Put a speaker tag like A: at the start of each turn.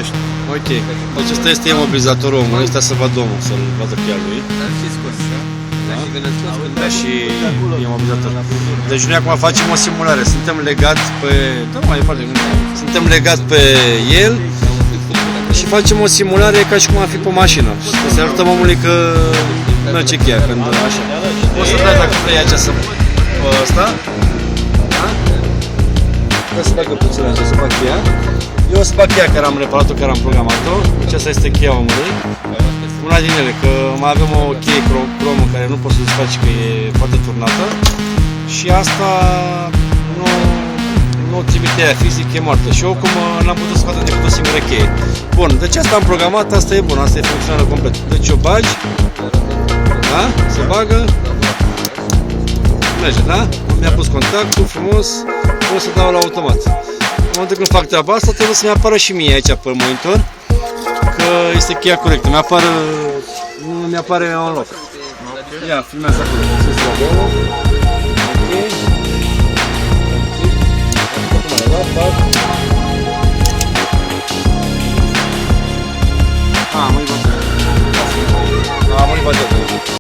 A: ești.
B: Ok. Deci ăsta este imobilizatorul omului, ăsta să vadă omul, să-l vadă pe al lui. Da, și imobilizator. Deci noi acum facem o simulare, suntem legați pe... Da, mai departe, suntem legați pe el și facem o simulare ca și cum ar fi pe mașină. Să arătăm omului că merge cheia, când așa. Poți să dai dacă vrei aici să... ăsta. Da, să bagă puțin aici, să fac cheia. Eu o să fac cheia care am reparat-o, care am programat-o. Deci asta este cheia omului. Una din ele, că mai avem o cheie cromă care nu poți să desfaci, că e foarte turnată. Și asta nu trimite aia fizic, e moartă. Și eu cum n-am putut să facem decât o singură cheie. Bun, deci asta am programat, asta e bun, asta e funcțională complet. Deci o bagi, da? Se bagă. Merge, da? Mi-a pus contactul frumos, o să dau la automat. În momentul când fac treaba asta, trebuie să-mi apară și mie aici pe monitor că este cheia corectă. Nu mi-apare în loc. Ia, filmează acolo. Ok.